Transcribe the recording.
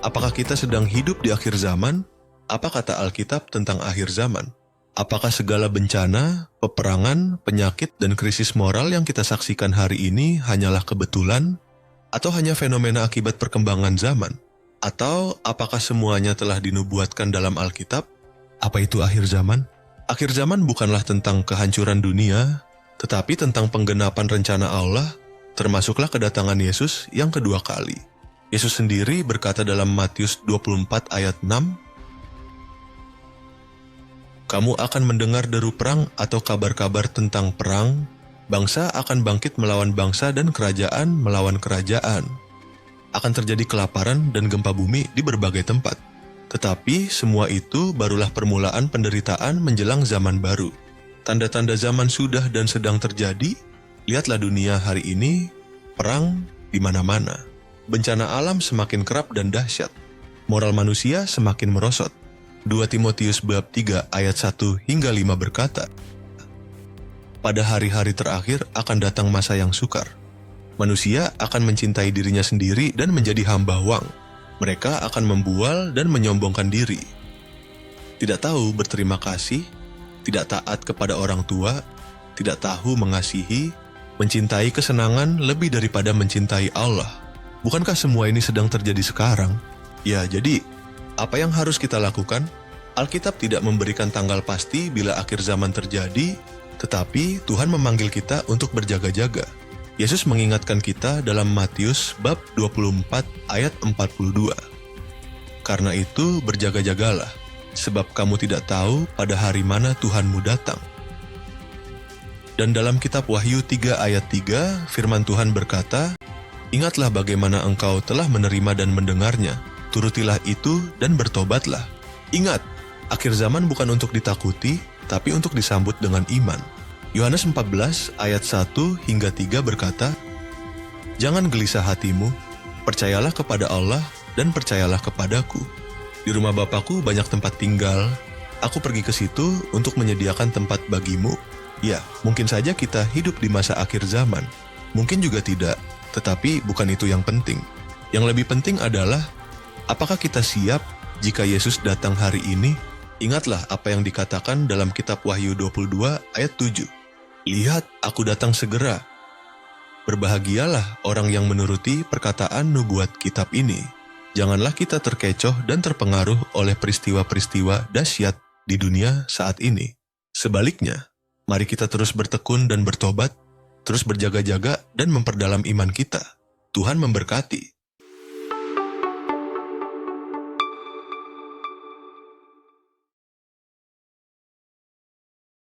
Apakah kita sedang hidup di akhir zaman? Apa kata Alkitab tentang akhir zaman? Apakah segala bencana, peperangan, penyakit, dan krisis moral yang kita saksikan hari ini hanyalah kebetulan? Atau hanya fenomena akibat perkembangan zaman? Atau apakah semuanya telah dinubuatkan dalam Alkitab? Apa itu akhir zaman? Akhir zaman bukanlah tentang kehancuran dunia, tetapi tentang penggenapan rencana Allah, termasuklah kedatangan Yesus yang kedua kali. Yesus sendiri berkata dalam Matius 24 ayat 6, "Kamu akan mendengar deru perang atau kabar-kabar tentang perang. Bangsa akan bangkit melawan bangsa dan kerajaan melawan kerajaan. Akan terjadi kelaparan dan gempa bumi di berbagai tempat. Tetapi semua itu barulah permulaan penderitaan menjelang zaman baru. Tanda-tanda zaman sudah dan sedang terjadi. Lihatlah dunia hari ini, perang di mana-mana. Bencana alam semakin kerap dan dahsyat. Moral manusia semakin merosot." 2 Timotius bab 3 ayat 1 hingga 5 berkata, "Pada hari-hari terakhir akan datang masa yang sukar. Manusia akan mencintai dirinya sendiri dan menjadi hamba uang. Mereka akan membual dan menyombongkan diri. Tidak tahu berterima kasih, tidak taat kepada orang tua, tidak tahu mengasihi, mencintai kesenangan lebih daripada mencintai Allah." Bukankah semua ini sedang terjadi sekarang? Ya, jadi apa yang harus kita lakukan? Alkitab tidak memberikan tanggal pasti bila akhir zaman terjadi, tetapi Tuhan memanggil kita untuk berjaga-jaga. Yesus mengingatkan kita dalam Matius bab 24 ayat 42. "Karena itu berjaga-jagalah, sebab kamu tidak tahu pada hari mana Tuhanmu datang." Dan dalam kitab Wahyu 3 ayat 3, firman Tuhan berkata, "Ingatlah bagaimana engkau telah menerima dan mendengarnya. Turutilah itu dan bertobatlah." Ingat, akhir zaman bukan untuk ditakuti, tapi untuk disambut dengan iman. Yohanes 14 ayat 1 hingga 3 berkata, "Jangan gelisah hatimu, percayalah kepada Allah dan percayalah kepadaku. Di rumah Bapakku banyak tempat tinggal. Aku pergi ke situ untuk menyediakan tempat bagimu." Ya, mungkin saja kita hidup di masa akhir zaman. Mungkin juga tidak, tetapi bukan itu yang penting. Yang lebih penting adalah, apakah kita siap jika Yesus datang hari ini? Ingatlah apa yang dikatakan dalam kitab Wahyu 22 ayat 7. "Lihat, aku datang segera. Berbahagialah orang yang menuruti perkataan nubuat kitab ini." Janganlah kita terkecoh dan terpengaruh oleh peristiwa-peristiwa dahsyat di dunia saat ini. Sebaliknya, mari kita terus bertekun dan bertobat, terus berjaga-jaga dan memperdalam iman kita. Tuhan memberkati.